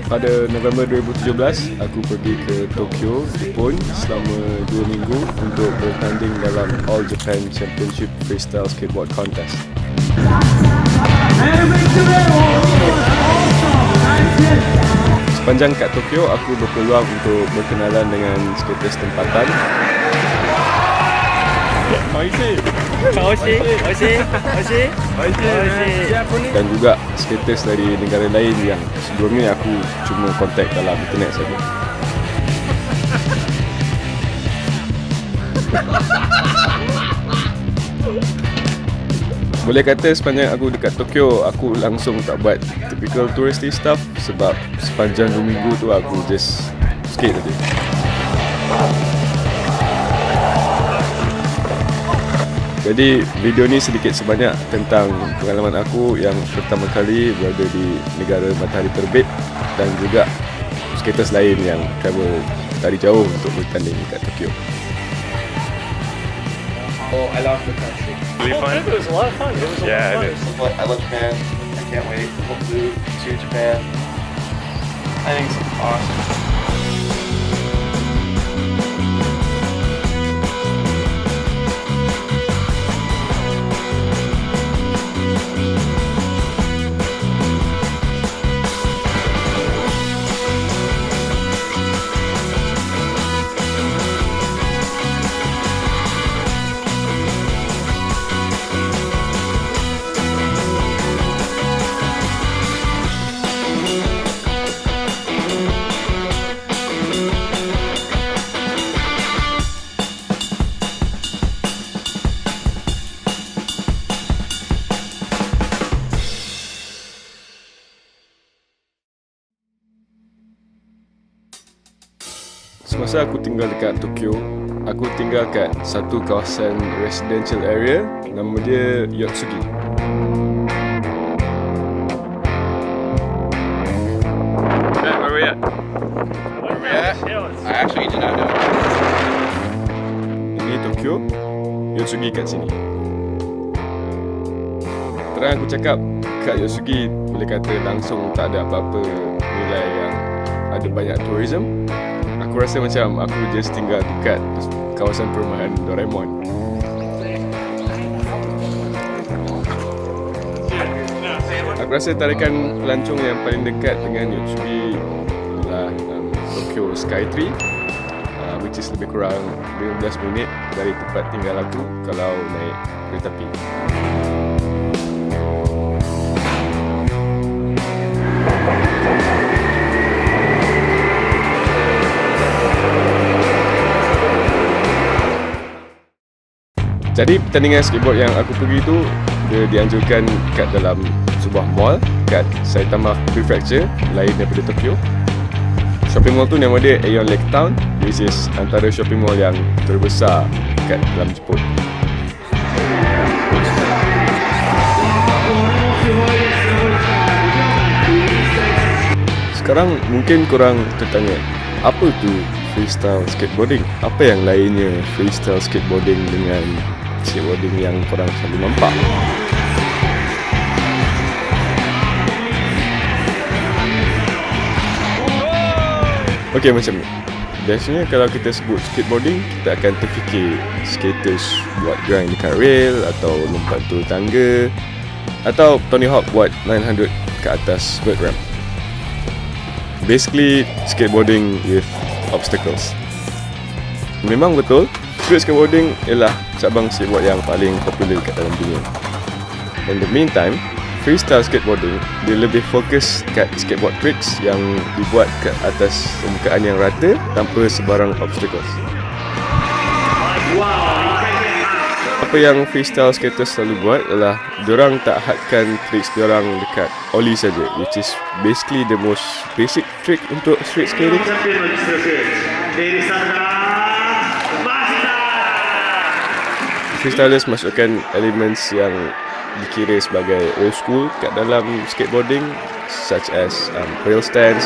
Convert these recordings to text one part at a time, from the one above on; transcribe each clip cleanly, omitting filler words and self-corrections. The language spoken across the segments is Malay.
Pada November 2017, aku pergi ke Tokyo, Jepun selama 2 minggu untuk bertanding dalam All Japan Championship Freestyle Skateboard Contest. Sepanjang kat Tokyo, aku berpeluang untuk berkenalan dengan skaters tempatan. Dan juga skaters dari negara lain yang sebelum ni aku cuma kontak dalam internet saja. Boleh kata sepanjang aku dekat Tokyo, aku langsung tak buat typical touristy stuff sebab sepanjang 2 minggu tu aku just skate saja. Jadi video ni sedikit sebanyak tentang pengalaman aku yang pertama kali berada di negara matahari terbit dan juga skaters lain yang travel dari jauh untuk bertanding dekat Tokyo. Oh, I love the country. Really fun? It was a lot of fun. It was a Yeah, lot it of is. fun. I love Japan. I can't wait. Hopefully to Japan. I think it's awesome. Semasa aku tinggal dekat Tokyo, aku tinggal kat satu kawasan residential area, nama dia Yotsugi. Matt, where are we at? I actually did not know. Ini Tokyo, Yotsugi kat sini. Terang aku cakap, kat Yotsugi boleh kata langsung tak ada apa-apa nilai yang ada banyak tourism. Aku rasa macam aku just tinggal dekat kawasan perumahan Doraemon. Aku rasa tarikan pelancong yang paling dekat dengan Yotsugi adalah Tokyo Skytree, which is lebih kurang 15 minit dari tempat tinggal aku kalau naik kereta api. Jadi pertandingan skateboard yang aku pergi tu dia dianjurkan kat dalam sebuah mall kat Saitama Prefecture, lain daripada Tokyo. Shopping mall tu nama dia Aeon Lake Town, which is antara shopping mall yang terbesar kat dalam Jepun. Sekarang mungkin korang tertanya, apa tu freestyle skateboarding? Apa yang lainnya freestyle skateboarding dengan skateboarding yang korang selalu nampak? Okey, macam ni. Biasanya kalau kita sebut skateboarding, kita akan terfikir skaters buat grind dekat rail atau lompat turun tangga atau Tony Hawk buat 900 ke atas vert ramp. Basically, skateboarding with obstacles. Memang betul, street skateboarding ialah cabang skateboard yang paling popular kat dalam dunia. In the meantime, freestyle skateboarding dia lebih fokus kat skateboard tricks yang dibuat ke atas permukaan yang rata tanpa sebarang obstacles. Apa yang freestyle skaters selalu buat adalah diorang tak hadkan tricks diorang dekat ollie saja, which is basically the most basic trick untuk street skating. Freestylers masukkan elements yang dikira sebagai old school kat dalam skateboarding, such as rail stands,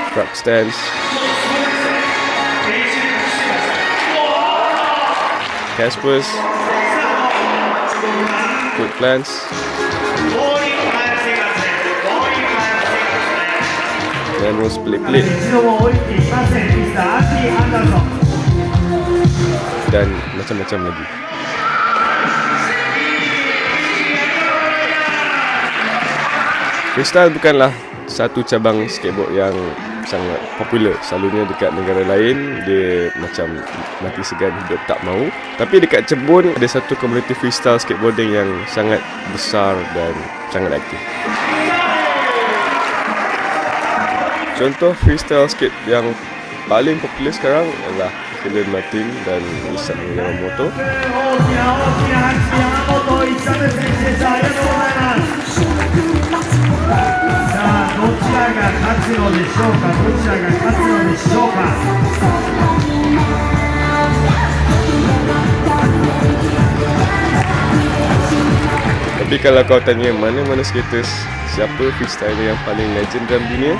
truck stands, Caspers, food plants. Dan rules pelik-pelik. Dan macam-macam lagi. Freestyle bukanlah satu cabang skateboard yang sangat popular. Selalunya dekat negara lain dia macam mati segan hidup tak mau. Tapi dekat Jepun ada satu komuniti freestyle skateboarding yang sangat besar dan sangat aktif. Contoh freestyle skate yang paling popular sekarang adalah Kylian Martin dan Isaac Yamamoto. Tapi kalau kau tanya mana-mana skaters, siapa freestyler yang paling legend dalam dunia,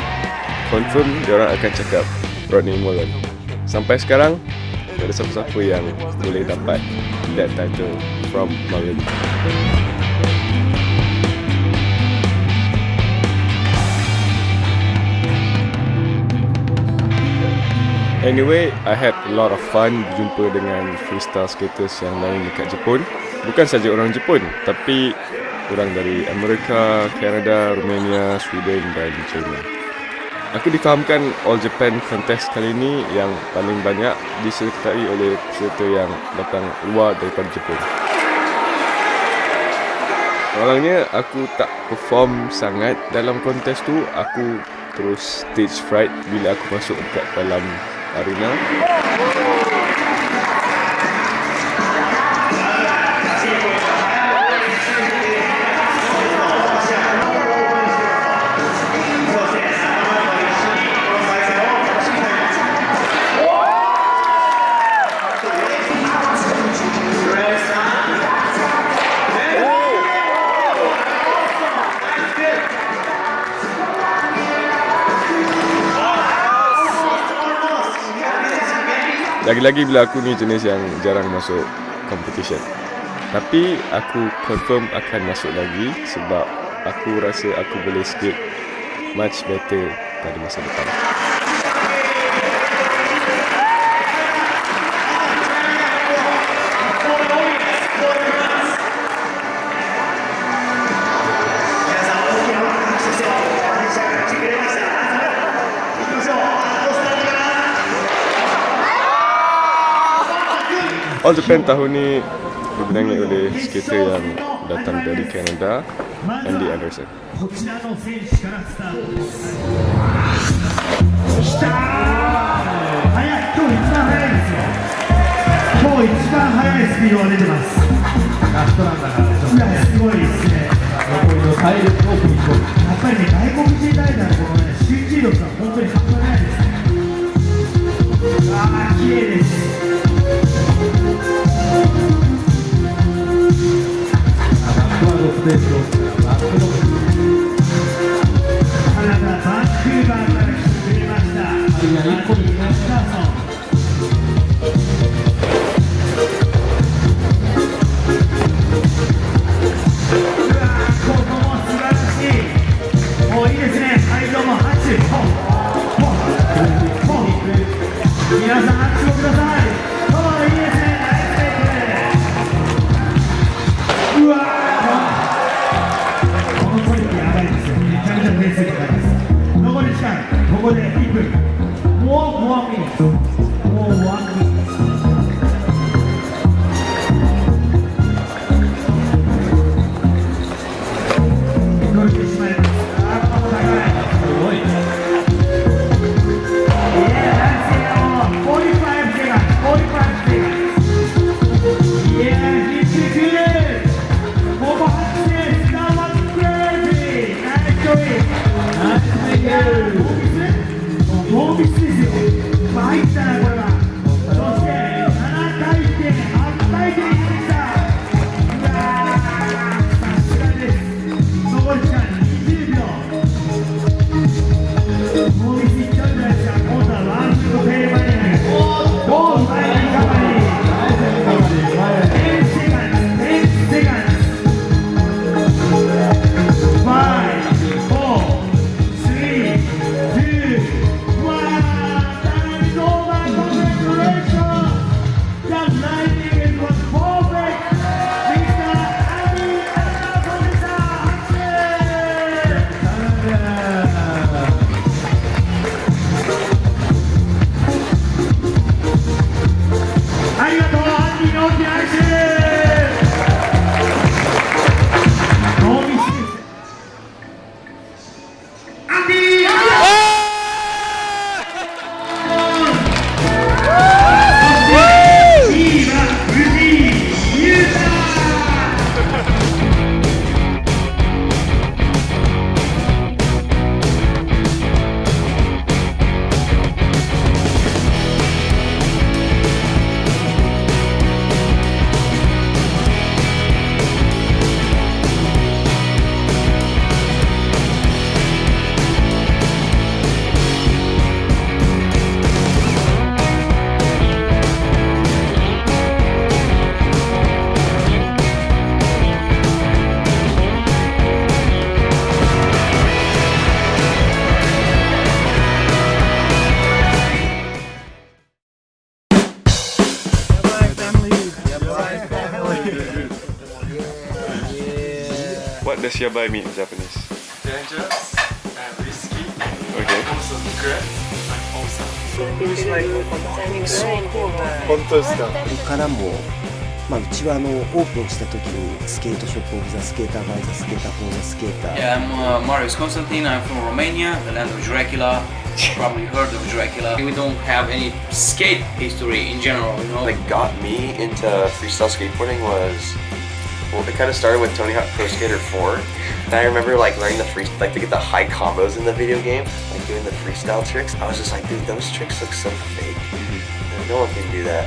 confirm diorang akan cakap Rodney Mullen. Sampai sekarang tak ada siapa-siapa yang boleh dapat that title from Mullen. Anyway, I had a lot of fun berjumpa dengan freestyle skaters yang lain dekat Jepun. Bukan saja orang Jepun, tapi orang dari Amerika, Kanada, Romania, Sweden dan China. Aku difahamkan All Japan Contest kali ini yang paling banyak disertai oleh peserta yang datang luar daripada Jepun. Awalnya aku tak perform sangat dalam kontes tu. Aku terus stage fright bila aku masuk dekat dalam arena. Lagi-lagi bila aku ni jenis yang jarang masuk competition. Tapi aku confirm akan masuk lagi sebab aku rasa aku boleh skate much better pada masa depan. All Japan tahun ni dimenangi oleh skater yang datang dari Kanada, Andy Anderson. もう What does yabai mean in Japanese? Dangerous and risky. Okay. Also great and awesome. 本当ですか。これからも、まあ、うちはオープンした時にスケートショップオブザスケーターバイザスケーターフォーザスケーター Yeah, I'm Marius Constantine. I'm from Romania, the land of Dracula. You probably heard of Dracula. We don't have any skate history in general, you know. Like got me into freestyle skateboarding was, well, it kind of started with Tony Hawk Pro Skater 4. And I remember like learning like to get the high combos in the video game, like doing the freestyle tricks. I was just like, dude, those tricks look so fake. No one can do that.